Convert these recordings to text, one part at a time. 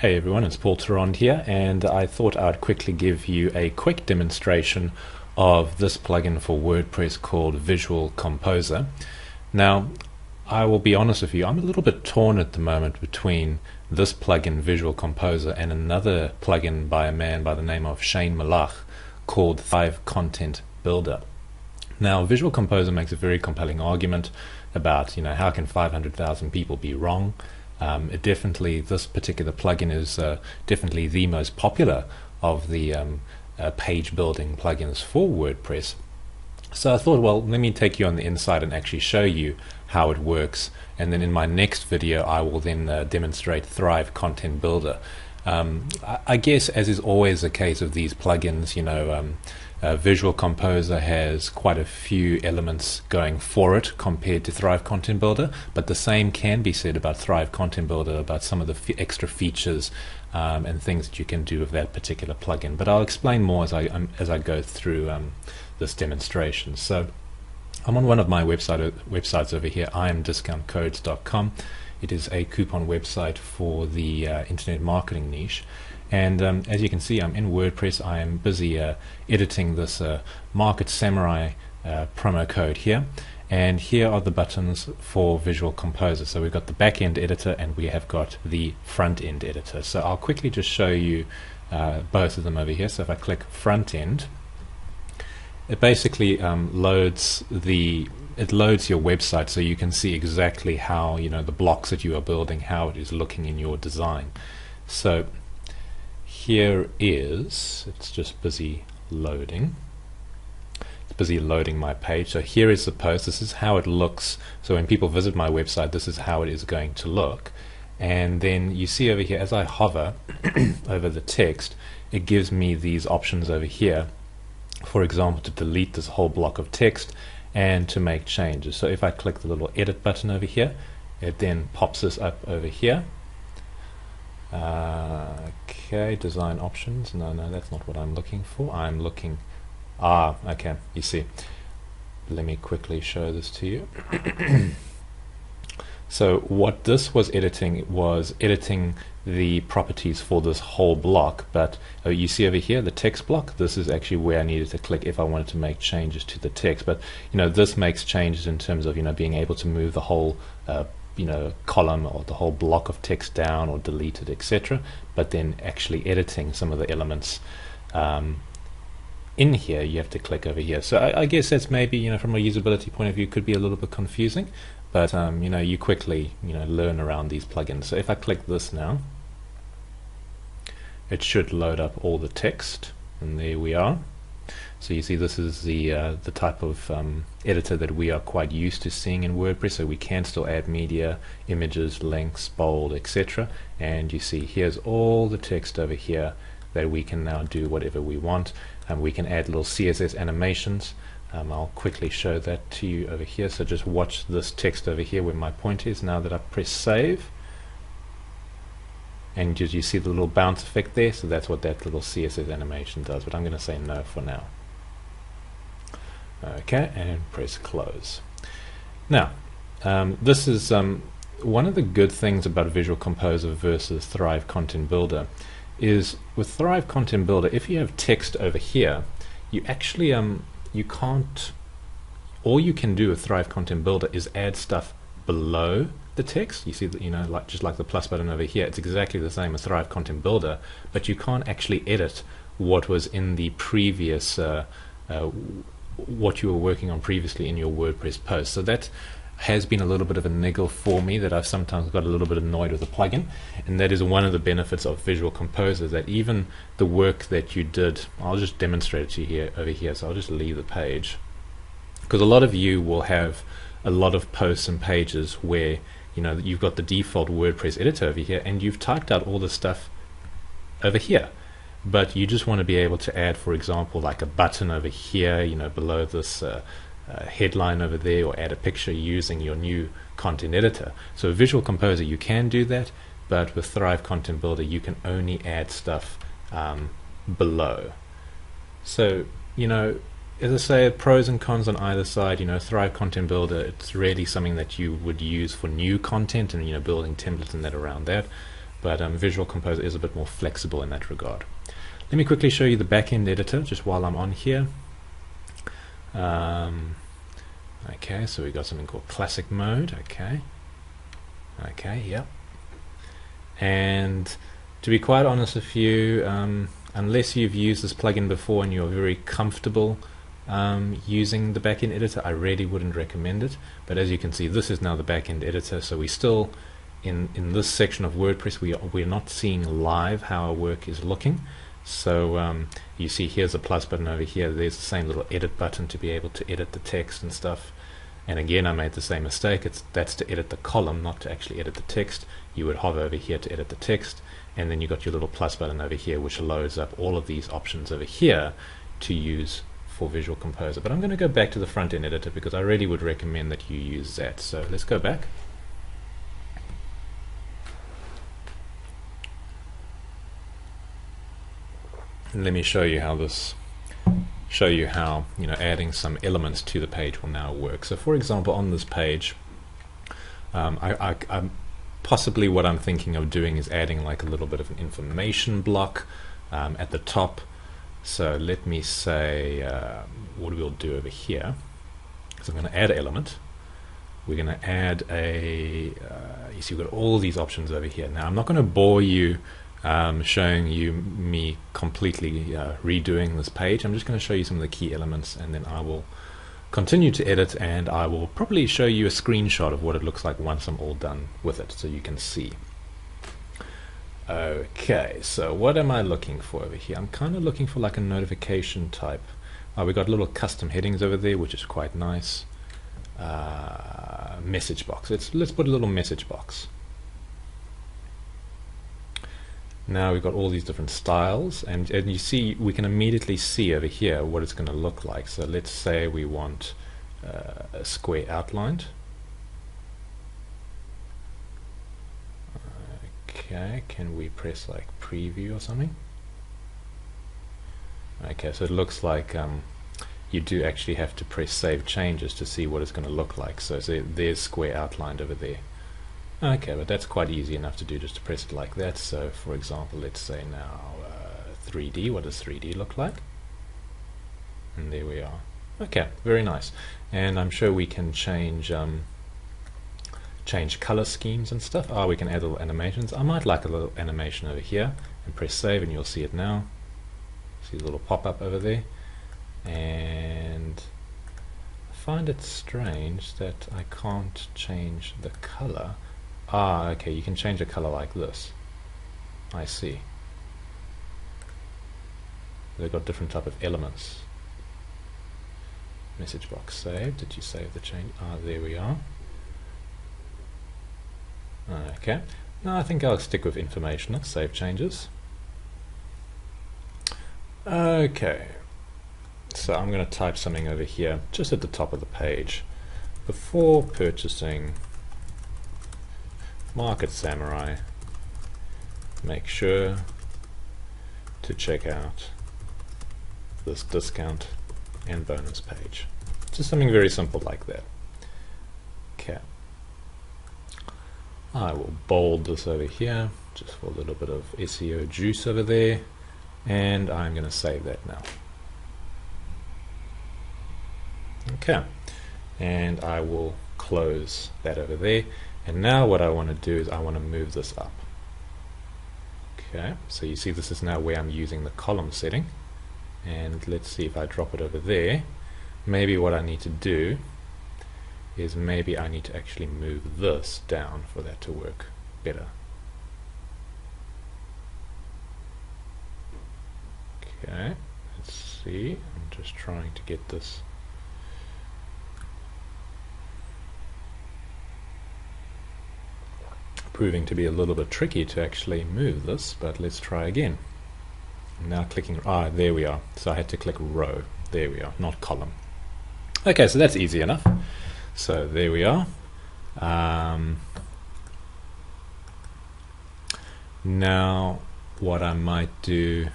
Hey everyone, it's Paul Therond here, and I thought I'd quickly give you a quick demonstration of this plugin for WordPress called Visual Composer. Now, I will be honest with you, I'm a little bit torn at the moment between this plugin, Visual Composer, and another plugin by a man by the name of Shane Malach called Thrive Content Builder. Now, Visual Composer makes a very compelling argument about, how can 500,000 people be wrong? This particular plugin is definitely the most popular of the page building plugins for WordPress. So I thought, well, let me take you on the inside and actually show you how it works, and then in my next video I will then demonstrate Thrive Content Builder. I guess, as is always the case of these plugins, Visual Composer has quite a few elements going for it compared to Thrive Content Builder, but the same can be said about Thrive Content Builder, about some of the extra features and things that you can do with that particular plugin. But I'll explain more as I go through this demonstration. So I'm on one of my websites over here, imdiscountcodes.com. It is a coupon website for the internet marketing niche. And as you can see, I'm in WordPress. I am busy editing this Market Samurai promo code here. And here are the buttons for Visual Composer. So we've got the back-end editor and we have got the front-end editor. So I'll quickly just show you both of them over here. So if I click front-end, it basically loads your website so you can see exactly how, the blocks that you are building, how it is looking in your design. So here it's just busy loading. It's busy loading my page. So here is the post. This is how it looks. So when people visit my website, this is how it is going to look. And then you see over here, as I hover over the text, it gives me these options over here. For example, to delete this whole block of text and to make changes. So if I click the little edit button over here, it then pops this up over here. Okay, design options. No, that's not what I'm looking for. I'm looking. Okay, you see. Let me quickly show this to you. So what this was editing the properties for this whole block, but you see over here the text block. This is actually where I needed to click if I wanted to make changes to the text. But this makes changes in terms of being able to move the whole column or the whole block of text down or delete it, etc. But then actually editing some of the elements in here, you have to click over here. So I guess that's maybe from a usability point of view could be a little bit confusing, but you quickly learn around these plugins. So if I click this now, it should load up all the text, and there we are. So you see, this is the type of editor that we are quite used to seeing in WordPress. So we can still add media, images, links, bold, etc. And you see, here's all the text over here that we can now do whatever we want. And we can add little CSS animations. I'll quickly show that to you over here. So just watch this text over here where my point is. Now that I press save, and you see the little bounce effect there. So that's what that little CSS animation does. But I'm going to say no for now. Okay, and press close. Now, this is one of the good things about Visual Composer versus Thrive Content Builder is with Thrive Content Builder, if you have text over here, you actually you can't. All you can do with Thrive Content Builder is add stuff below the text. You see that just like the plus button over here, it's exactly the same as Thrive Content Builder, but you can't actually edit what was in the previous what you were working on previously in your WordPress post. So that has been a little bit of a niggle for me, that I've sometimes got a little bit annoyed with the plugin, and that is one of the benefits of Visual Composer, that even the work that you did, I'll just demonstrate it to you over here. So I'll just leave the page, because a lot of you will have a lot of posts and pages where you've got the default WordPress editor over here and you've typed out all the stuff over here, but you just want to be able to add, for example, like a button over here, below this headline over there, or add a picture using your new content editor. So with Visual Composer you can do that, but with Thrive Content Builder you can only add stuff below. So as I say, pros and cons on either side. Thrive Content Builder, it's really something that you would use for new content and building templates and that around that. but Visual Composer is a bit more flexible in that regard. Let me quickly show you the backend editor just while I'm on here. Okay, so we've got something called classic mode. Okay, yep. And to be quite honest with you, unless you've used this plugin before and you're very comfortable using the backend editor, I really wouldn't recommend it. But as you can see, this is now the backend editor, so we still in this section of WordPress we're not seeing live how our work is looking. So you see here's a plus button over here, there's the same little edit button to be able to edit the text and stuff. And again, I made the same mistake. That's to edit the column, not to actually edit the text. You would hover over here to edit the text, and then you got your little plus button over here which loads up all of these options over here to use for Visual Composer. But I'm going to go back to the front end editor because I really would recommend that you use that. So let's go back. And let me show you how adding some elements to the page will now work. So for example, on this page, possibly what I'm thinking of doing is adding like a little bit of an information block at the top. So let me say what we'll do over here is I'm going to add an element. We're going to add a you see we've got all these options over here. Now I'm not going to bore you showing you me completely redoing this page. I'm just going to show you some of the key elements, and then I will continue to edit, and I will probably show you a screenshot of what it looks like once I'm all done with it so you can see. Okay, so what am I looking for over here? I'm kind of looking for like a notification type. We got little custom headings over there, which is quite nice. Message box. Let's put a little message box. Now we've got all these different styles, and you see we can immediately see over here what it's going to look like. So let's say we want a square outlined. Okay, can we press like preview or something? Okay, so it looks like you do actually have to press save changes to see what it's going to look like. So there's square outlined over there. Okay, but that's quite easy enough to do, just to press it like that. So for example, let's say now 3D. What does 3D look like? And there we are. Okay, very nice. And I'm sure we can change color schemes and stuff. We can add little animations. I might like a little animation over here, and press save and you'll see it now. See the little pop-up over there. And I find it strange that I can't change the color. Okay, you can change the color like this. I see. They've got different type of elements. Message box saved. Did you save the change? There we are. Okay. Now I think I'll stick with information. Let's save changes. Okay. So I'm going to type something over here, just at the top of the page. Before purchasing Market Samurai, make sure to check out this discount and bonus page. Just something very simple like that. Okay. I will bold this over here just for a little bit of SEO juice over there, and I'm going to save that now. Okay, and I will close that over there. And now what I want to do is I want to move this up. Okay, so you see this is now where I'm using the column setting, and let's see if I drop it over there. Maybe what I need to do is maybe I need to actually move this down for that to work better. Okay, let's see. I'm just trying to get this. Proving to be a little bit tricky to actually move this, but let's try again. Now clicking, there we are. So I had to click row. There we are, not column. Okay, so that's easy enough. So there we are. Now what I might do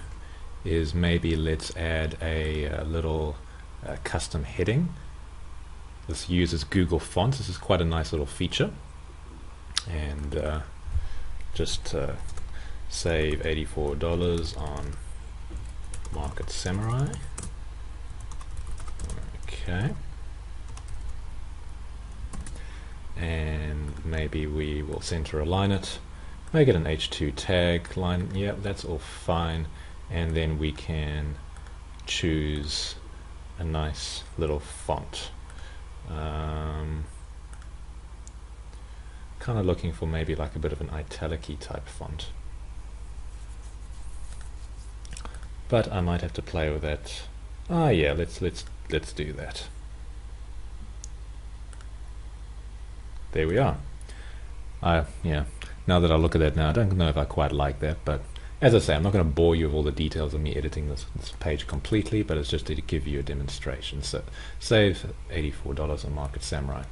is maybe let's add a little custom heading. This uses Google Fonts. This is quite a nice little feature. And just save $84 on Market Samurai. Okay. And maybe we will center align it, make it an H2 tag line. Yeah, that's all fine. And then we can choose a nice little font. Kind of looking for maybe like a bit of an italic-y type font, but I might have to play with that. Ah, yeah, let's do that. There we are. Yeah, now that I look at that now, I don't know if I quite like that, but as I say, I'm not going to bore you with all the details of me editing this page completely, but it's just to give you a demonstration. So save $84 on Market Samurai.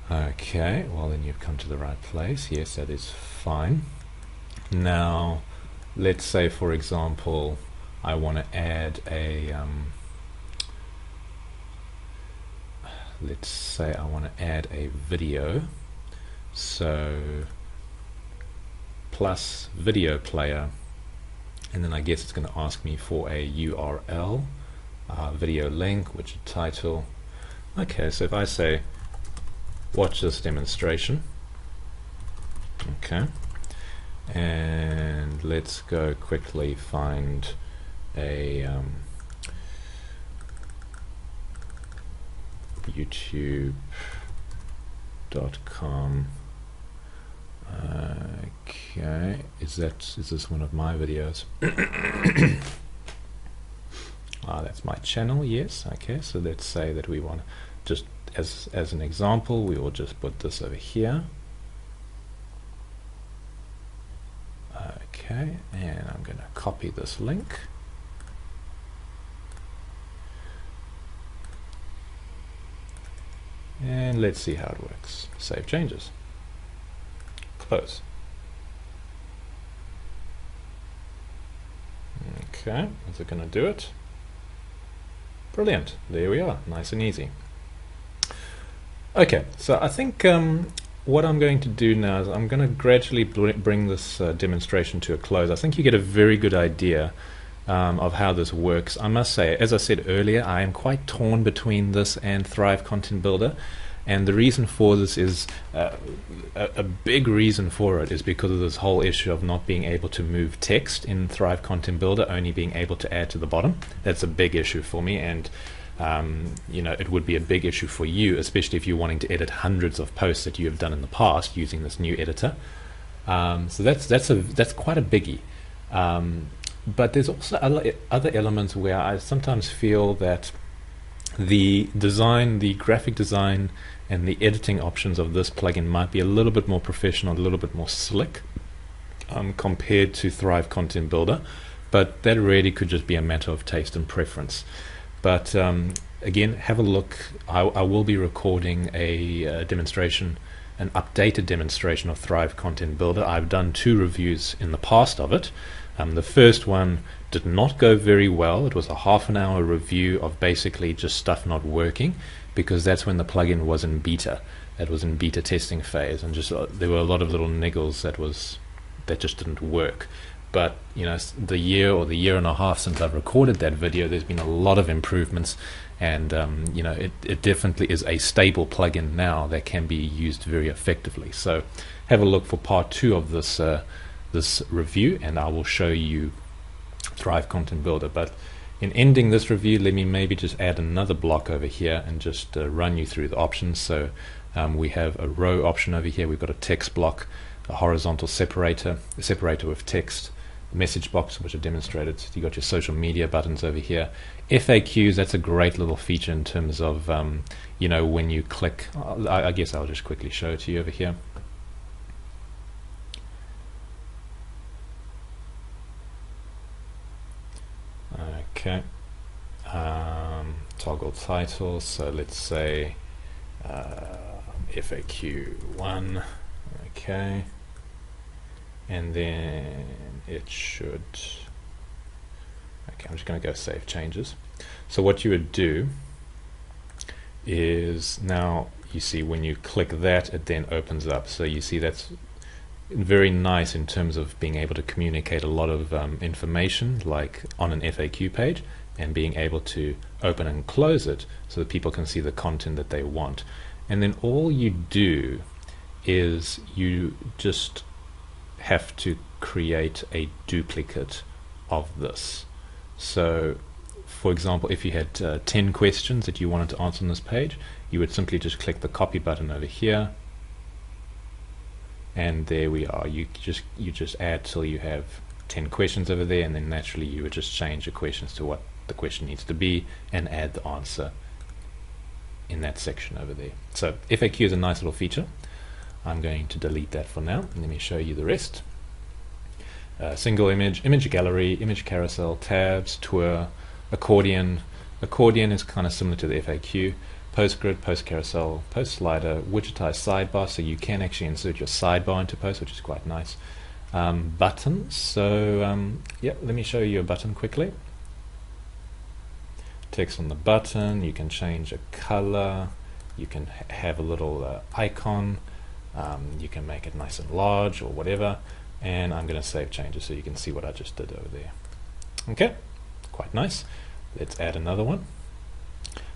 Okay, well then you've come to the right place. Yes, that is fine. Now, let's say, for example, I want to add a let's say I want to add a video. So plus video player, and then I guess it's going to ask me for a URL, video link, which is title. Okay, so if I say watch this demonstration, okay, and let's go quickly find a youtube.com. Okay, is this one of my videos? That's my channel. Yes. Okay, so let's say that we want to just as an example, we will just put this over here. Okay, and I'm going to copy this link. And let's see how it works. Save changes. Close. Okay, is it going to do it? Brilliant. There we are. Nice and easy. Okay, so I think what I'm going to do now is I'm going to gradually bring this demonstration to a close. I think you get a very good idea of how this works. I must say, as I said earlier, I am quite torn between this and Thrive Content Builder, and the reason for this is a big reason for it is because of this whole issue of not being able to move text in Thrive Content Builder, only being able to add to the bottom. That's a big issue for me, and you know, it would be a big issue for you, especially if you're wanting to edit hundreds of posts that you have done in the past using this new editor. So that's quite a biggie. But there's also other elements where I sometimes feel that the design, the graphic design, and the editing options of this plugin might be a little bit more professional, a little bit more slick compared to Thrive Content Builder. But that really could just be a matter of taste and preference. But again, have a look. I will be recording a demonstration, an updated demonstration of Thrive Content Builder. I've done 2 reviews in the past of it. The first one did not go very well. It was a half-an-hour review of basically just stuff not working, because that's when the plugin was in beta. It was in beta testing phase, and just there were a lot of little niggles that just didn't work. But you know, the year or the year and a half since I've recorded that video, there's been a lot of improvements, and you know, it definitely is a stable plugin now that can be used very effectively. So have a look for part 2 of this this review, and I will show you Thrive Content Builder. But in ending this review, let me maybe just add another block over here and just run you through the options. So we have a row option over here. We've got a text block, a horizontal separator, a separator with text, message box, which I demonstrated. You got your social media buttons over here. FAQs, that's a great little feature in terms of you know, when you click, I guess I'll just quickly show it to you over here. Okay, toggle title, so let's say FAQ1, okay, and then it should, okay, I'm just going to go save changes. So what you would do is, now you see when you click that, it then opens up. So you see that's very nice in terms of being able to communicate a lot of information, like on an FAQ page, and being able to open and close it so that people can see the content that they want. And then all you do is you just have to create a duplicate of this. So for example, if you had 10 questions that you wanted to answer on this page, you would simply just click the copy button over here, and there we are. You just add till you have 10 questions over there, and then naturally you would just change the questions to what the question needs to be and add the answer in that section over there. So FAQ is a nice little feature. I'm going to delete that for now. Let me show you the rest. Single image, image gallery, image carousel, tabs, tour, accordion. Accordion is kind of similar to the FAQ. Post grid, post carousel, post slider, widgetized sidebar, so you can actually insert your sidebar into post, which is quite nice. Buttons, so yeah, let me show you a button quickly. Text on the button, you can change a color, you can have a little icon, you can make it nice and large or whatever, and I'm going to save changes so you can see what I just did over there. Okay, quite nice. Let's add another one.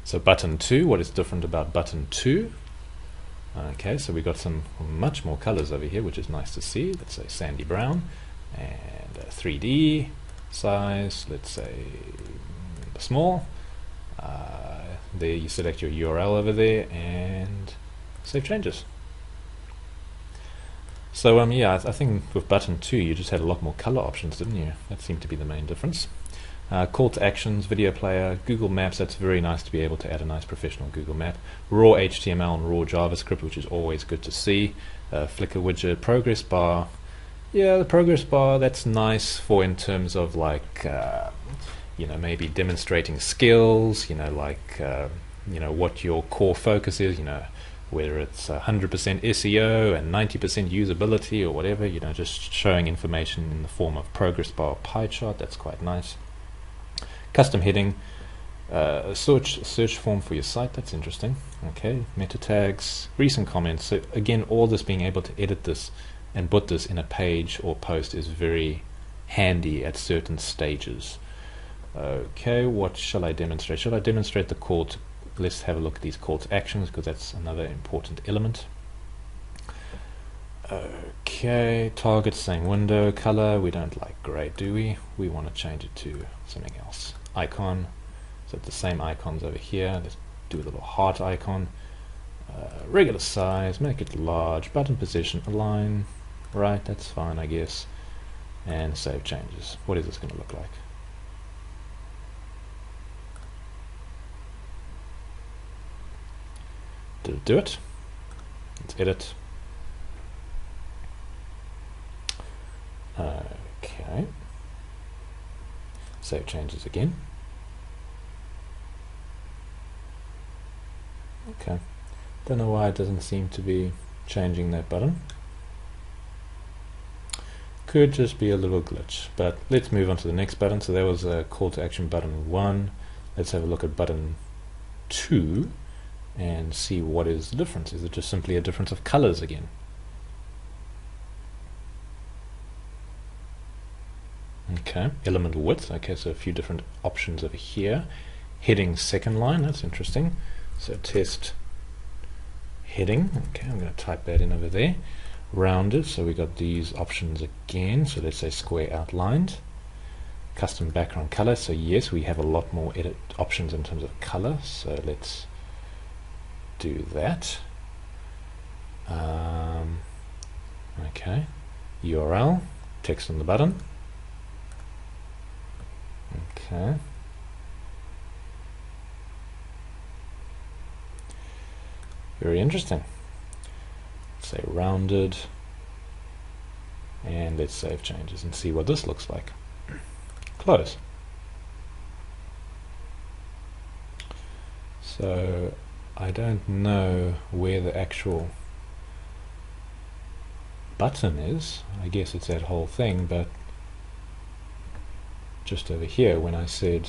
So button 2, what is different about button 2? Okay, so we got some much more colors over here, which is nice to see. Let's say sandy brown, and 3D size, let's say small. There you select your URL over there and save changes. So yeah, I think with button 2 you just had a lot more color options, didn't you? That seemed to be the main difference. Call to actions, video player, Google Maps. That's very nice to be able to add a nice professional Google map. Raw HTML and raw JavaScript, which is always good to see. Flickr widget, progress bar. Yeah, the progress bar, that's nice for in terms of like you know, maybe demonstrating skills, you know, like you know, what your core focus is, you know, whether it's 100% SEO and 90% usability or whatever, you know, just showing information in the form of progress bar pie chart. That's quite nice. Custom heading, search form for your site. That's interesting. Okay, meta tags, recent comments. So again, all this, being able to edit this and put this in a page or post is very handy at certain stages. Okay, what shall I demonstrate? Shall I demonstrate the call to? Let's have a look at these call to actions, because that's another important element. Okay, target, same window, color. We don't like gray, do we? We want to change it to something else. Icon, so the same icons over here. Let's do a little heart icon. Regular size, make it large. Button position, align. Right, that's fine, I guess. And save changes. What is this going to look like? Did it do it? Let's edit. Okay. Save changes again. Okay. Don't know why it doesn't seem to be changing that button. Could just be a little glitch, but let's move on to the next button. So that was a call to action button 1. Let's have a look at button 2 and see what is the difference. Is it just simply a difference of colors again? Okay, elemental width. Okay, so a few different options over here. Heading second line, that's interesting. So test heading. Okay, I'm going to type that in over there. Rounded, so we got these options again. So let's say square outlined. Custom background color. So yes, we have a lot more edit options in terms of color. So let's do that. Okay, URL, text on the button. Okay. Very interesting. Say rounded, and let's save changes and see what this looks like. Close. So I don't know where the actual button is. I guess it's that whole thing, but just over here when I said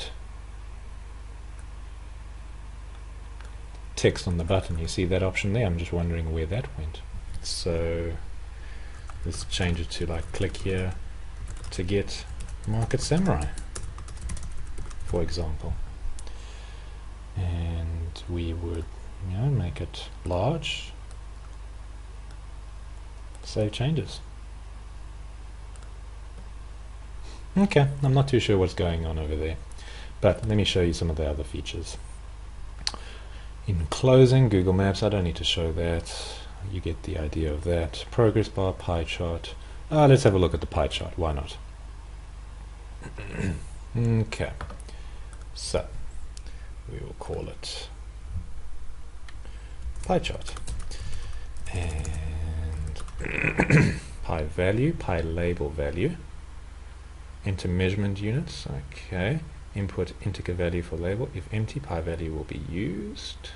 text on the button, you see that option there? I'm just wondering where that went. So let's change it to like click here to get Market Samurai, for example. And we would, make it large, save changes. Okay, I'm not too sure what's going on over there, but let me show you some of the other features. In closing, Google Maps, I don't need to show that. You get the idea of that. Progress bar, pie chart. Let's have a look at the pie chart. Why not? Okay. So, we will call it pie chart. And pie value, pie label value. Enter measurement units. Okay. Input integer value for label. If empty, pie value will be used.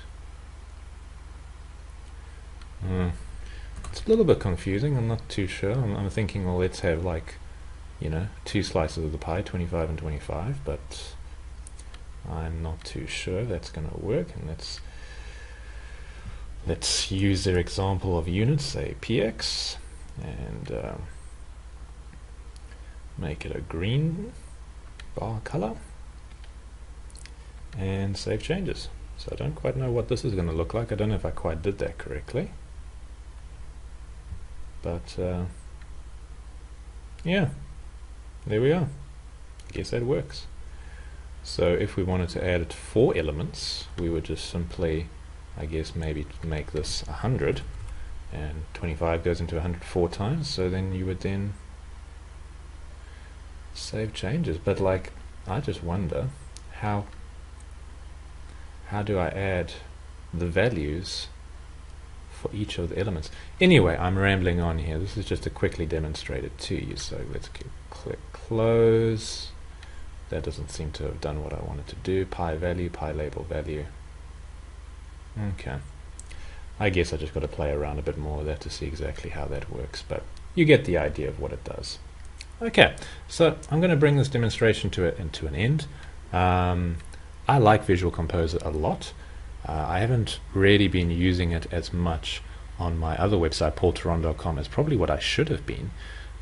It's a little bit confusing. I'm not too sure. I'm thinking, well, let's have like, 2 slices of the pie, 25 and 25, but I'm not too sure that's going to work. And let's use their example of units, say px, and make it a green bar color, and save changes. So I don't quite know what this is going to look like. I don't know if I quite did that correctly, but yeah, there we are. I guess that works. So if we wanted to add it 4 elements, we would just simply, I guess, maybe make this 100, and 25 goes into 104 times, so then you would then save changes. But like, I just wonder how do I add the values for each of the elements? Anyway, I'm rambling on here. This is just to quickly demonstrate it to you. So let's click close. That doesn't seem to have done what I wanted to do. Pie value, pie label value. Okay. I guess I just got to play around a bit more with that to see exactly how that works, but you get the idea of what it does. Okay, so I'm going to bring this demonstration to an end. I like Visual Composer a lot. I haven't really been using it as much on my other website, paultherond.com, as probably what I should have been.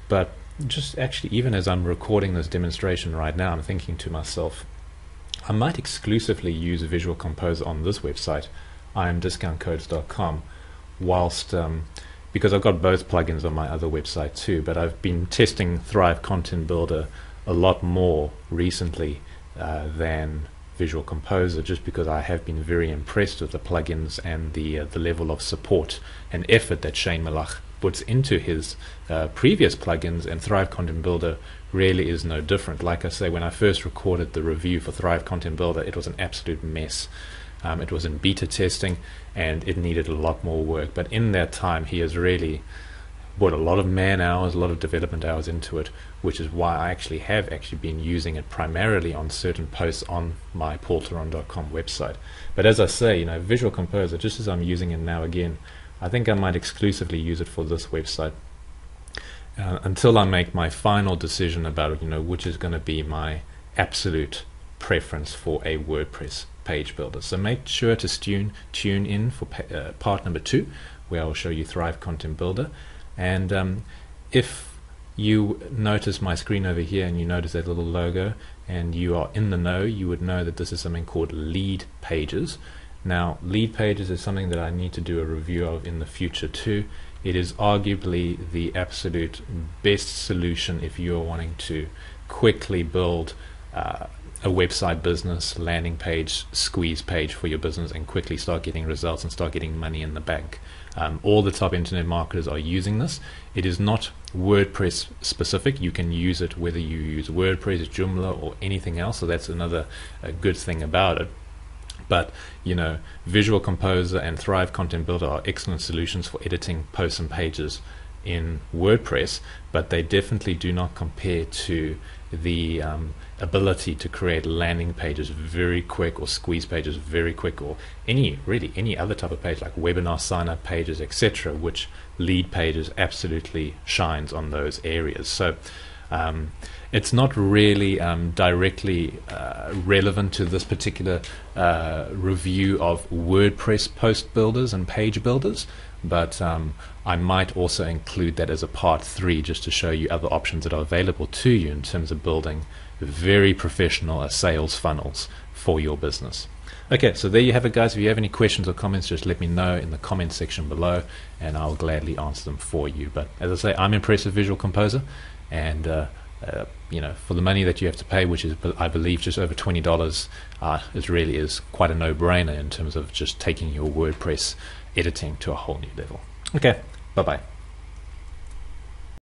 But just actually, even as I'm recording this demonstration right now, I'm thinking to myself, I might exclusively use Visual Composer on this website, imdiscountcodes.com, whilst because I've got both plugins on my other website too, but I've been testing Thrive Content Builder a lot more recently than Visual Composer, just because I have been very impressed with the plugins and the level of support and effort that Shane Malach puts into his previous plugins, and Thrive Content Builder really is no different. Like I say, when I first recorded the review for Thrive Content Builder, it was an absolute mess. It was in beta testing and it needed a lot more work, but in that time he has really put a lot of man hours, a lot of development hours into it, which is why I have been using it primarily on certain posts on my paultherond.com website. But as I say, Visual Composer, just as I'm using it now again, I think I might exclusively use it for this website until I make my final decision about which is going to be my absolute preference for a WordPress page builder. So make sure to tune in for part number 2, where I'll show you Thrive Content Builder. And if you notice my screen over here and you notice that little logo and you are in the know, you would know that this is something called lead pages. Now, lead pages is something that I need to do a review of in the future too. It is arguably the absolute best solution if you're wanting to quickly build a website business, landing page, squeeze page for your business, and quickly start getting results and start getting money in the bank. All the top internet marketers are using this. It is not WordPress specific. You can use it whether you use WordPress, Joomla, or anything else, so that's another good thing about it. But Visual Composer and Thrive Content Builder are excellent solutions for editing posts and pages in WordPress, but they definitely do not compare to the ability to create landing pages very quick, or squeeze pages very quick, or any other type of page like webinar sign up pages, etc., which lead pages absolutely shines on those areas. So it's not really directly relevant to this particular review of WordPress post builders and page builders, but I might also include that as a part 3 just to show you other options that are available to you in terms of building very professional sales funnels for your business. Okay, so there you have it, guys. If you have any questions or comments, just let me know in the comments section below and I'll gladly answer them for you. But as I say, I'm Impressive Visual Composer, and for the money that you have to pay, which is, I believe, just over $20, it really is quite a no-brainer in terms of just taking your WordPress editing to a whole new level. Okay, bye-bye.